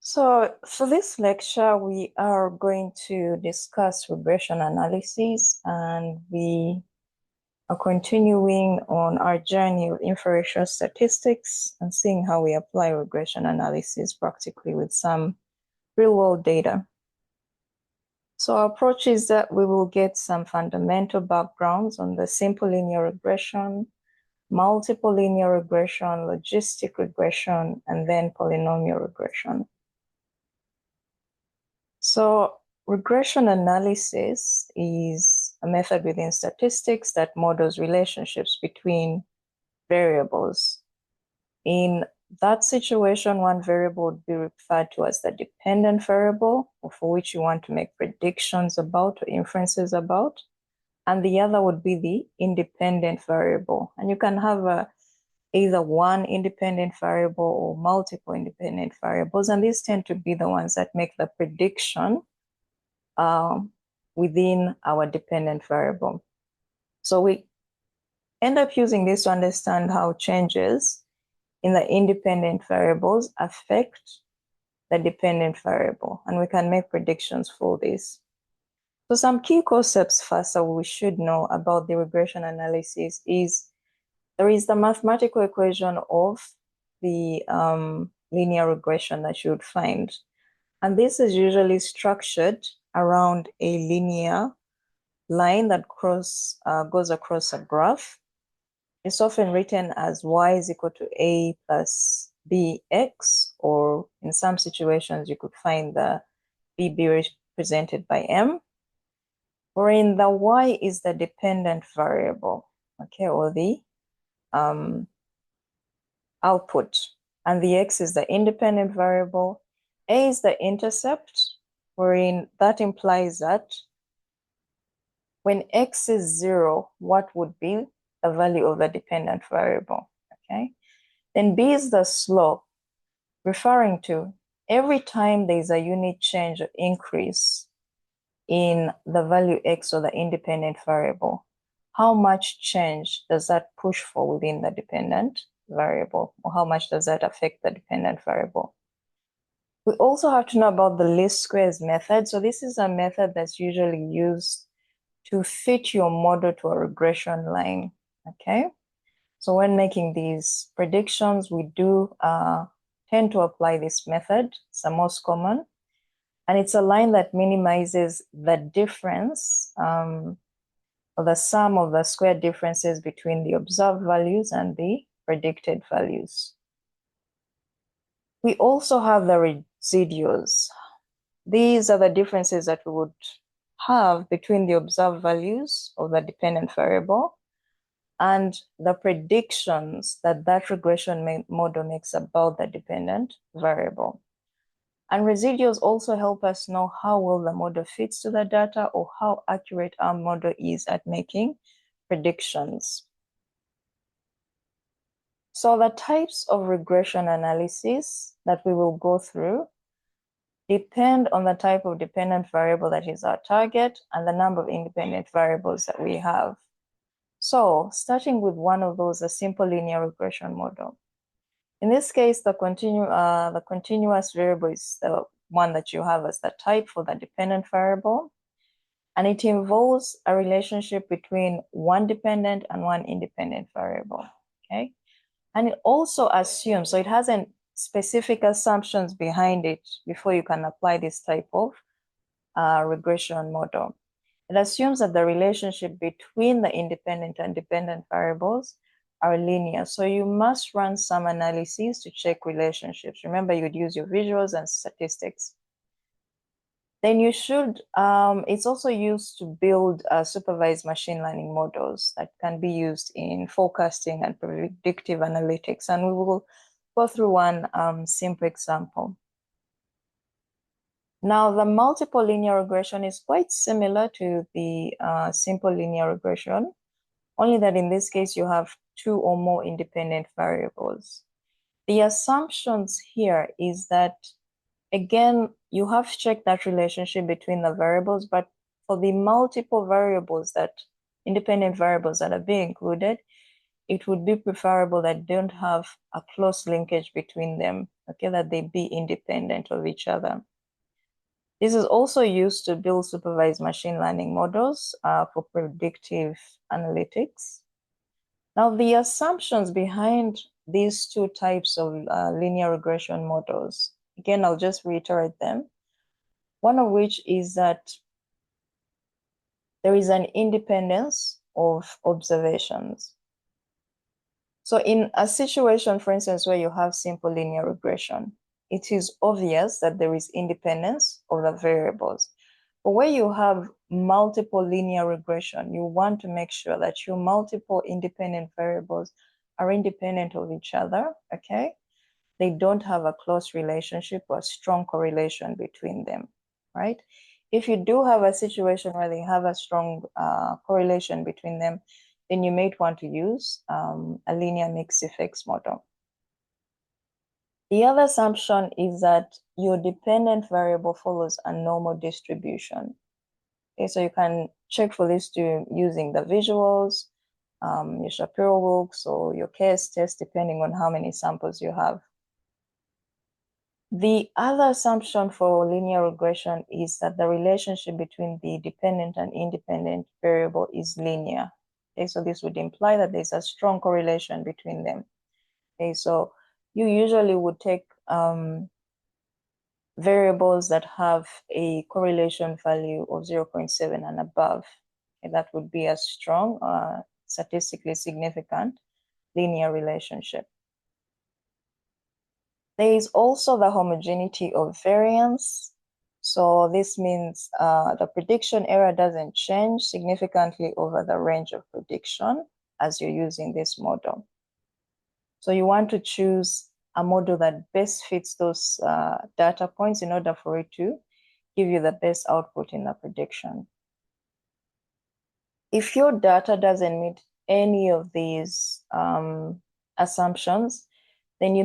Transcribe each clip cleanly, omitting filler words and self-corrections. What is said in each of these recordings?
So for this lecture, we are going to discuss regression analysis, and we are continuing on our journey of inferential statistics and seeing how we apply regression analysis practically with some real-world data. So our approach is that we will get some fundamental backgrounds on the simple linear regression, multiple linear regression, logistic regression, and then polynomial regression. So regression analysis is a method within statistics that models relationships between variables. In that situation, one variable would be referred to as the dependent variable, for which you want to make predictions about or inferences about. And the other would be the independent variable. And you can have either one independent variable or multiple independent variables. And these tend to be the ones that make the prediction within our dependent variable. So we end up using this to understand how changes in the independent variables affect the dependent variable, and we can make predictions for this. So some key concepts first that we should know about the regression analysis is there is the mathematical equation of the linear regression that you would find. And this is usually structured around a linear line that goes across a graph. It's often written as y is equal to a plus bx, or in some situations, you could find the bb represented by m, wherein the y is the dependent variable, okay, or the output, and the x is the independent variable. A is the intercept, wherein that implies that when x is 0, what would be the value of the dependent variable, okay? Then b is the slope, referring to every time there's a unit change or increase in the value x or the independent variable, how much change does that push for within the dependent variable, or how much does that affect the dependent variable? We also have to know about the least squares method. So this is a method that's usually used to fit your model to a regression line, okay? So when making these predictions, we do tend to apply this method. It's the most common. And it's a line that minimizes the difference, or the sum of the square differences between the observed values and the predicted values. We also have the residuals. These are the differences that we would have between the observed values of the dependent variable and the predictions that that regression model makes about the dependent variable. And residuals also help us know how well the model fits to the data, or how accurate our model is at making predictions. So the types of regression analysis that we will go through depend on the type of dependent variable that is our target and the number of independent variables that we have. So starting with one of those, a simple linear regression model. In this case, the continuous variable is the one that you have as the type for the dependent variable, and it involves a relationship between one dependent and one independent variable, okay? And it also assumes, so it has a specific assumptions behind it before you can apply this type of regression model. It assumes that the relationship between the independent and dependent variables are linear. So you must run some analyses to check relationships. Remember, you'd use your visuals and statistics. Then you should, it's also used to build supervised machine learning models that can be used in forecasting and predictive analytics. And we will go through one simple example. Now, the multiple linear regression is quite similar to the simple linear regression, only that in this case, you have two or more independent variables. The assumptions here is that, again, you have to check that relationship between the variables, but for the multiple variables independent variables that are being included, it would be preferable that don't have a close linkage between them, okay, that they be independent of each other. This is also used to build supervised machine learning models for predictive analytics. Now, the assumptions behind these two types of linear regression models, again, I'll just reiterate them. One of which is that there is an independence of observations. So in a situation, for instance, where you have simple linear regression, it is obvious that there is independence of the variables. But where you have multiple linear regression, you want to make sure that your multiple independent variables are independent of each other, okay? They don't have a close relationship or a strong correlation between them, right? If you do have a situation where they have a strong correlation between them, then you might want to use a linear mixed effects model. The other assumption is that your dependent variable follows a normal distribution. Okay, so you can check for this using the visuals, your Shapiro-Wilks, or your case test, depending on how many samples you have. The other assumption for linear regression is that the relationship between the dependent and independent variable is linear. Okay, so this would imply that there's a strong correlation between them. Okay, so you usually would take variables that have a correlation value of 0.7 and above. Okay, that would be a strong, statistically significant linear relationship. There is also the homogeneity of variance. So this means the prediction error doesn't change significantly over the range of prediction as you're using this model. So you want to choose a model that best fits those data points in order for it to give you the best output in the prediction. If your data doesn't meet any of these assumptions, then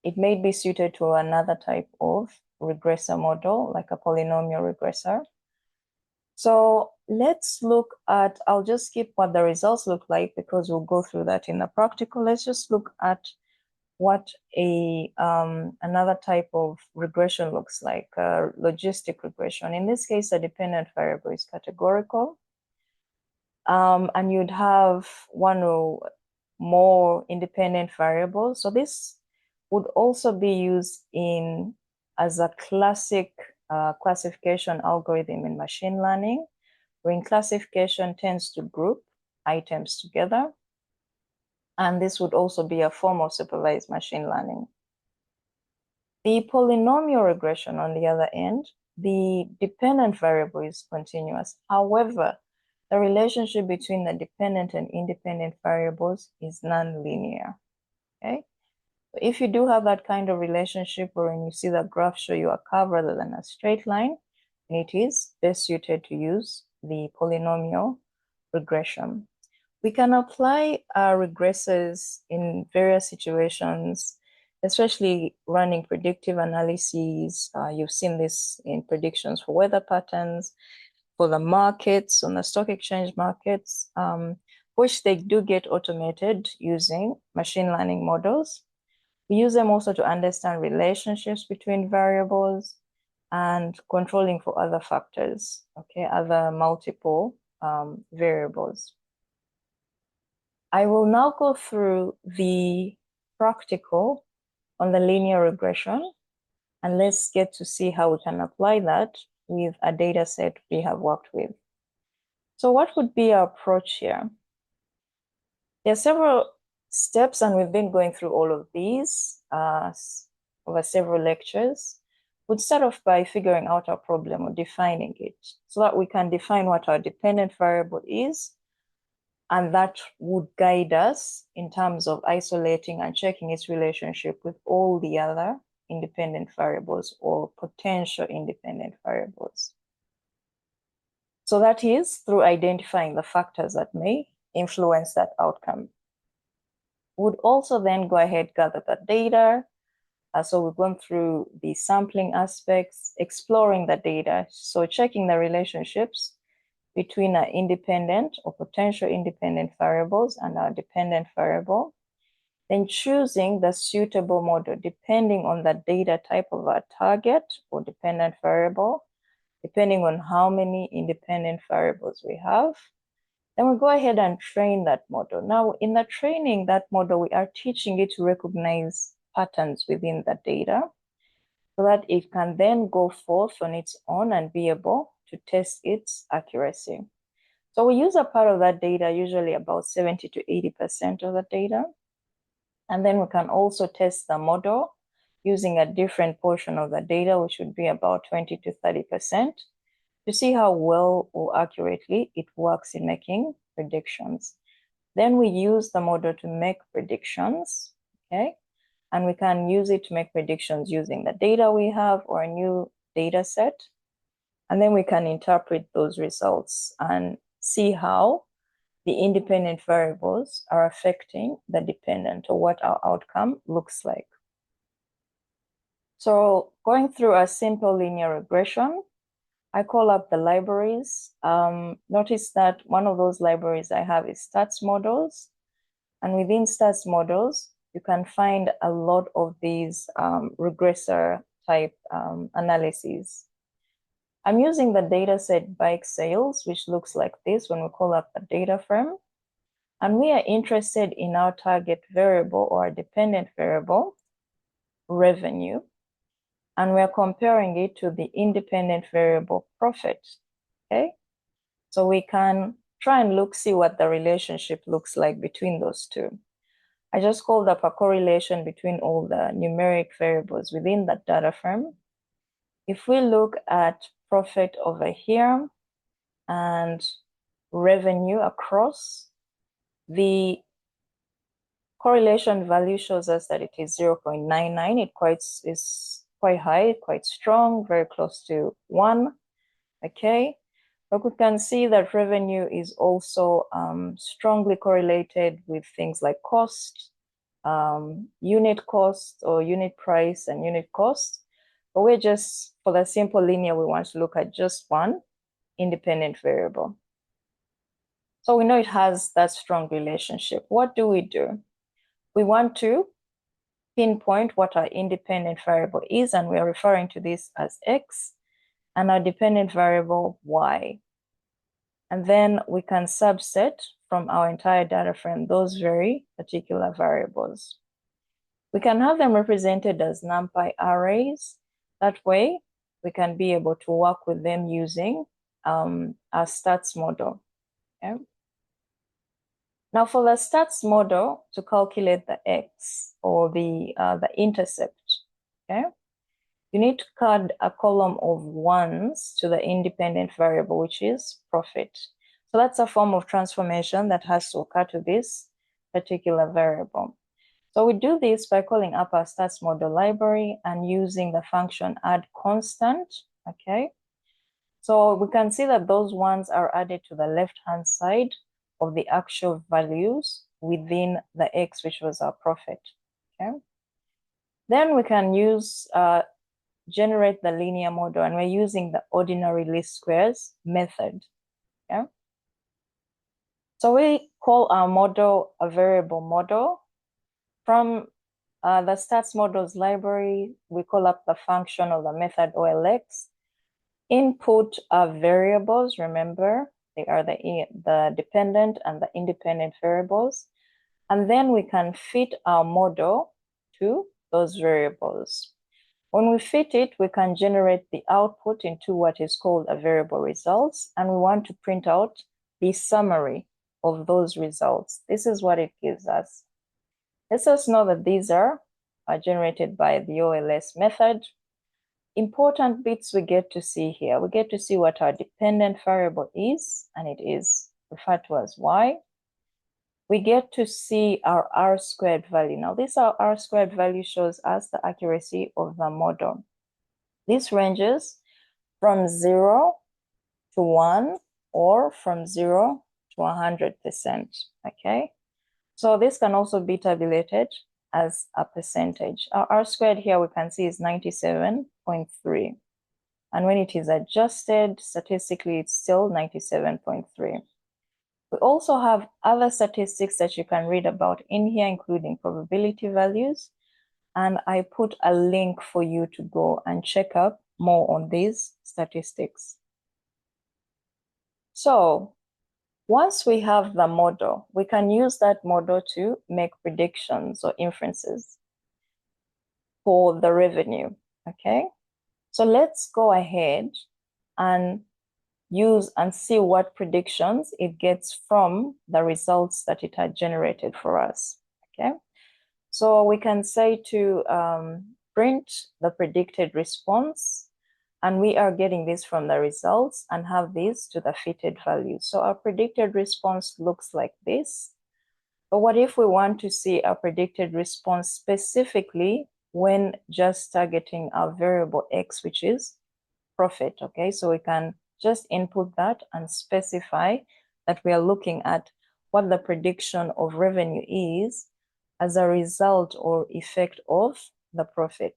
it may be suited to another type of regressor model, like a polynomial regressor. So let's look at, I'll just skip what the results look like because we'll go through that in the practical. Let's just look at what another type of regression looks like, logistic regression. In this case, the dependent variable is categorical. And you'd have one or more independent variables. So this would also be used as a classic classification algorithm in machine learning, where classification tends to group items together. And this would also be a form of supervised machine learning. The polynomial regression, on the other end, the dependent variable is continuous. However, the relationship between the dependent and independent variables is nonlinear, okay? So if you do have that kind of relationship, or when you see the graph show you a curve rather than a straight line, then it is best suited to use the polynomial regression. We can apply regressors in various situations, especially running predictive analyses. You've seen this in predictions for weather patterns, for the markets, on the stock exchange markets, which they do get automated using machine learning models. We use them also to understand relationships between variables and controlling for other factors, okay, other multiple variables. I will now go through the practical on the linear regression, and let's get to see how we can apply that with a data set we have worked with. So what would be our approach here? There are several steps, and we've been going through all of these over several lectures. We'd start off by figuring out our problem or defining it so that we can define what our dependent variable is, and that would guide us in terms of isolating and checking its relationship with all the other independent variables or potential independent variables. So that is through identifying the factors that may influence that outcome. Would also then go ahead, gather the data. So we've gone through the sampling aspects, exploring the data, so checking the relationships between our independent or potential independent variables and our dependent variable, then choosing the suitable model depending on the data type of our target or dependent variable, depending on how many independent variables we have. Then we go ahead and train that model. Now, in the training that model, we are teaching it to recognize patterns within the data so that it can then go forth on its own and be able to test its accuracy. So we use a part of that data, usually about 70 to 80% of the data. And then we can also test the model using a different portion of the data, which would be about 20 to 30%, to see how well or accurately it works in making predictions. Then we use the model to make predictions, okay? And we can use it to make predictions using the data we have or a new data set. And then we can interpret those results and see how the independent variables are affecting the dependent, or what our outcome looks like. So going through a simple linear regression, I call up the libraries. Notice that one of those libraries I have is stats models. And within stats models, you can find a lot of these regressor type analyses. I'm using the dataset bike sales, which looks like this when we call up the data frame. And we are interested in our target variable or dependent variable, revenue. And we're comparing it to the independent variable profit, okay? So we can try and see what the relationship looks like between those two. I just called up a correlation between all the numeric variables within that data frame. If we look at profit over here and revenue across, the correlation value shows us that it is 0.99. It is quite high, quite strong, very close to 1, okay? But we can see that revenue is also strongly correlated with things like cost, unit cost or unit price and unit cost. But we're just, for the simple linear, we want to look at just one independent variable. So we know it has that strong relationship. What do? We want to pinpoint what our independent variable is, and we are referring to this as X, and our dependent variable Y. And then we can subset from our entire data frame those very particular variables. We can have them represented as NumPy arrays. That way, we can be able to work with them using our stats model. Okay? Now, for the stats model to calculate the X or the intercept, okay, you need to add a column of 1s to the independent variable, which is profit. So that's a form of transformation that has to occur to this particular variable. So we do this by calling up our stats model library and using the function add constant, okay? So we can see that those ones are added to the left-hand side of the actual values within the X, which was our profit, okay? Then we can use generate the linear model, and we're using the ordinary least squares method, okay? So we call our model a variable model. From the stats models library, we call up the function of the method OLX. Input variables, remember, they are the dependent and the independent variables. And then we can fit our model to those variables. When we fit it, we can generate the output into what is called a variable results. And we want to print out the summary of those results. This is what it gives us. Lets us know that these are generated by the OLS method. Important bits we get to see here. We get to see what our dependent variable is, and it is referred to as Y. We get to see our R-squared value. Now, this R-squared value shows us the accuracy of the model. This ranges from 0 to 1 or from 0 to 100%, okay? So this can also be tabulated as a percentage. Our R-squared here we can see is 97.3. And when it is adjusted, statistically, it's still 97.3. We also have other statistics that you can read about in here, including probability values. And I put a link for you to go and check up more on these statistics. So once we have the model, we can use that model to make predictions or inferences for the revenue, okay? So let's go ahead and use and see what predictions it gets from the results that it had generated for us, okay? So we can say to print the predicted response, and we are getting this from the results and have this to the fitted value. So our predicted response looks like this. But what if we want to see our predicted response specifically when just targeting our variable X, which is profit, okay? So we can just input that and specify that we are looking at what the prediction of revenue is as a result or effect of the profit.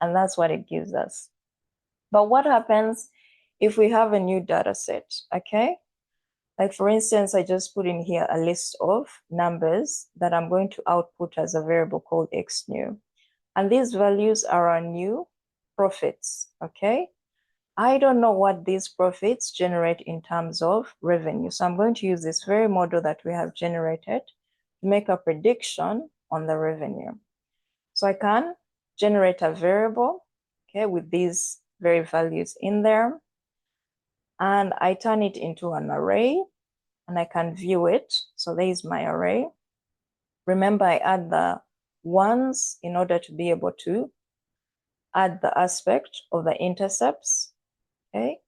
And that's what it gives us. But what happens if we have a new data set, okay? Like for instance, I just put in here a list of numbers that I'm going to output as a variable called X new. And these values are our new profits, okay? I don't know what these profits generate in terms of revenue. So I'm going to use this very model that we have generated to make a prediction on the revenue. So I can generate a variable, okay, with these very values in there. And I turn it into an array and I can view it. So there is my array. Remember, I add the ones in order to be able to add the aspect of the intercepts, okay?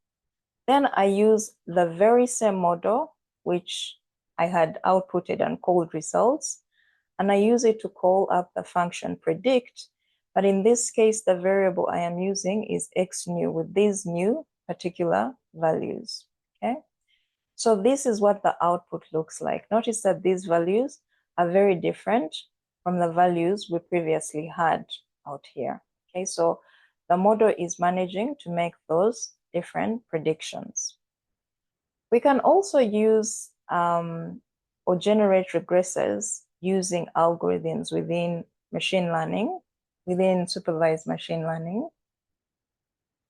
Then I use the very same model, which I had outputted and called results, and I use it to call up the function predict. But in this case, the variable I am using is X new with these new particular values, okay? So this is what the output looks like. Notice that these values are very different from the values we previously had out here, okay? So the model is managing to make those different predictions. We can also use or generate regressors using algorithms within machine learning, within supervised machine learning.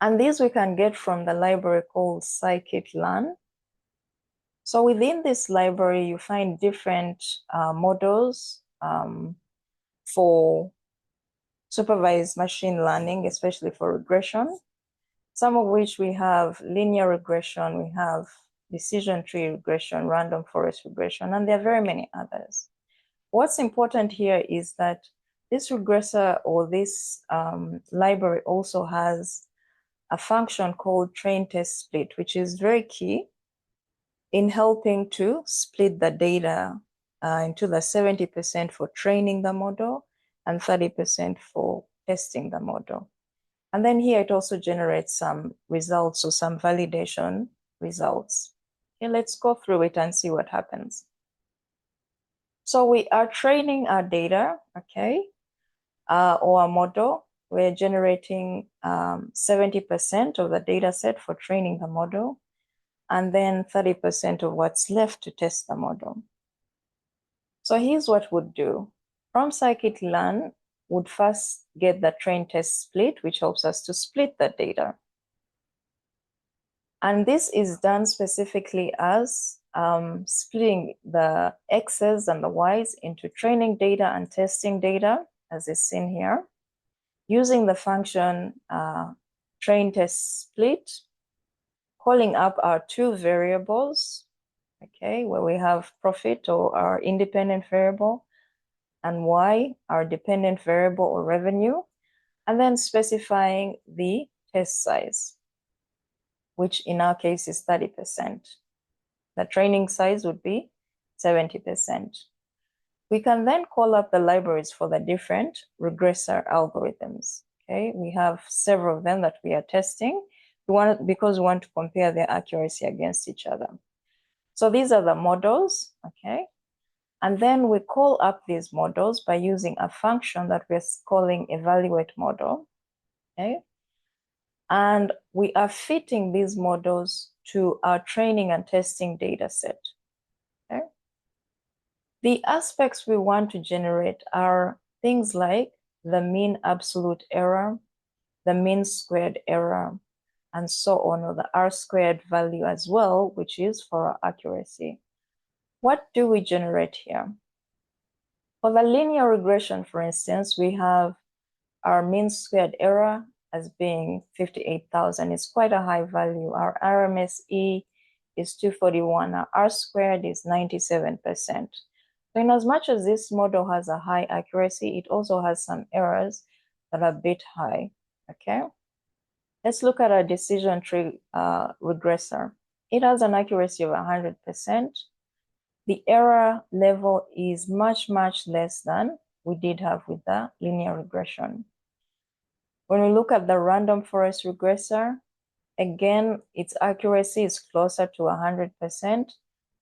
And these we can get from the library called scikit-learn. So within this library, you find different models for supervised machine learning, especially for regression, some of which we have linear regression, we have decision tree regression, random forest regression, and there are very many others. What's important here is that this regressor or this library also has a function called train test split, which is very key in helping to split the data into the 70% for training the model and 30% for testing the model. And then here it also generates some results or some validation results. Okay, let's go through it and see what happens. So we are training our data, okay, or a model. We're generating 70% of the data set for training the model, and then 30% of what's left to test the model. So here's what we'd do. From scikit-learn, would first get the train test split, which helps us to split the data. And this is done specifically as splitting the X's and the Y's into training data and testing data, as is seen here, using the function train test split, calling up our two variables, okay, where we have profit or our independent variable, and Y, our dependent variable or revenue, and then specifying the test size, which in our case is 30%. The training size would be 70%. We can then call up the libraries for the different regressor algorithms. Okay, we have several of them that we are testing because we want to compare their accuracy against each other. So these are the models, okay? And then we call up these models by using a function that we're calling evaluate model, okay? And we are fitting these models to our training and testing data set. Okay? The aspects we want to generate are things like the mean absolute error, the mean squared error, and so on, or the R-squared value as well, which is for our accuracy. What do we generate here? For the linear regression, for instance, we have our mean squared error as being 58,000. It's quite a high value. Our RMSE is 241. Our R-squared is 97%. So in as much as this model has a high accuracy, it also has some errors that are a bit high, okay? Let's look at our decision tree regressor. It has an accuracy of 100%. The error level is much, much less than we did have with the linear regression. When we look at the random forest regressor, again, its accuracy is closer to 100%,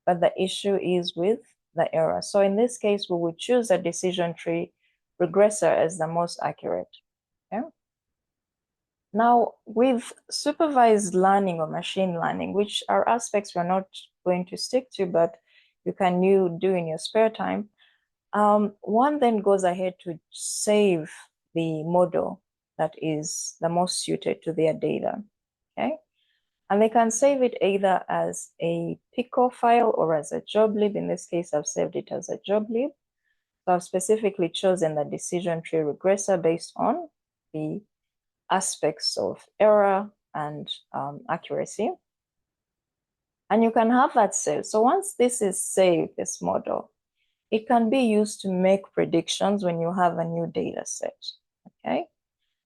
but the issue is with the error. So in this case, we would choose a decision tree regressor as the most accurate. Okay? Now, with supervised learning or machine learning, which are aspects we're not going to stick to, but you can do in your spare time, one then goes ahead to save the model that is the most suited to their data, okay? And they can save it either as a Pico file or as a joblib. In this case, I've saved it as a joblib. So I've specifically chosen the decision tree regressor based on the aspects of error and accuracy. And you can have that saved. So once this is saved, this model, it can be used to make predictions when you have a new data set, okay?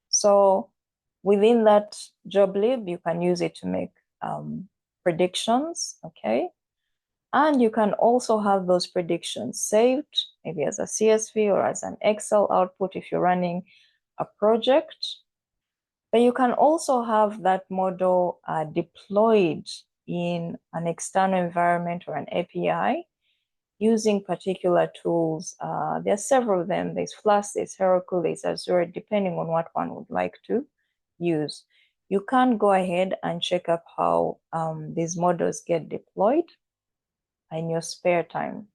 So within that joblib, you can use it to make predictions, okay? And you can also have those predictions saved, maybe as a CSV or as an Excel output if you're running a project. But you can also have that model deployed in an external environment or an API using particular tools. There are several of them. There's Flask, there's Heroku, there's Azure, depending on what one would like to use. You can go ahead and check up how these models get deployed in your spare time.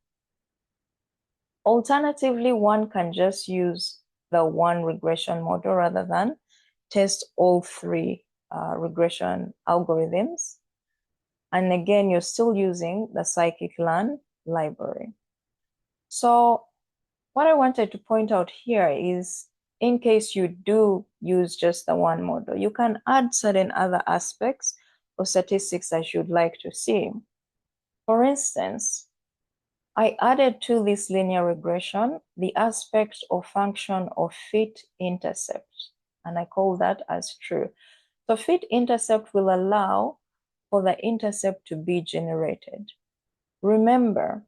Alternatively, one can just use the one regression model rather than test all three regression algorithms. And again, you're still using the scikit-learn library. So what I wanted to point out here is, in case you do use just the one model, you can add certain other aspects or statistics that you'd like to see. For instance, I added to this linear regression the aspect or function of fit intercept, and I call that as true. So fit intercept will allow for the intercept to be generated. Remember,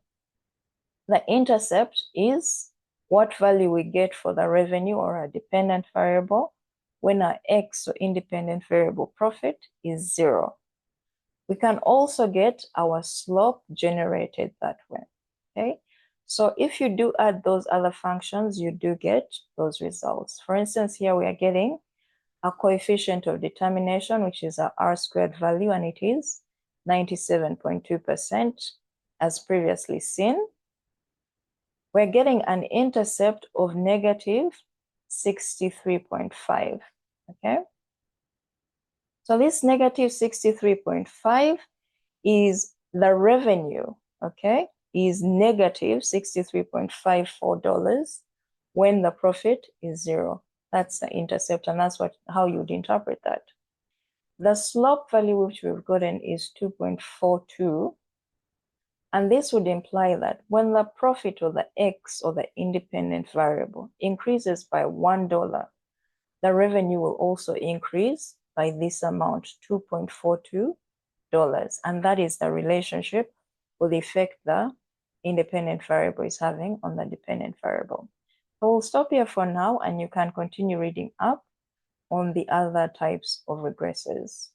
the intercept is what value we get for the revenue or a dependent variable when our X or independent variable profit is 0. We can also get our slope generated that way, okay? So if you do add those other functions, you do get those results. For instance, here we are getting a coefficient of determination, which is our R-squared value, and it is 97.2% as previously seen. We're getting an intercept of negative 63.5, okay? So this negative 63.5 is the revenue, okay, is negative $63.54 when the profit is 0. That's the intercept, and that's how you'd interpret that. The slope value which we've gotten is 2.42, and this would imply that when the profit or the X or the independent variable increases by $1, the revenue will also increase by this amount, $2.42. And that is the relationship or the effect the independent variable is having on the dependent variable. So we'll stop here for now, and you can continue reading up on the other types of regressors.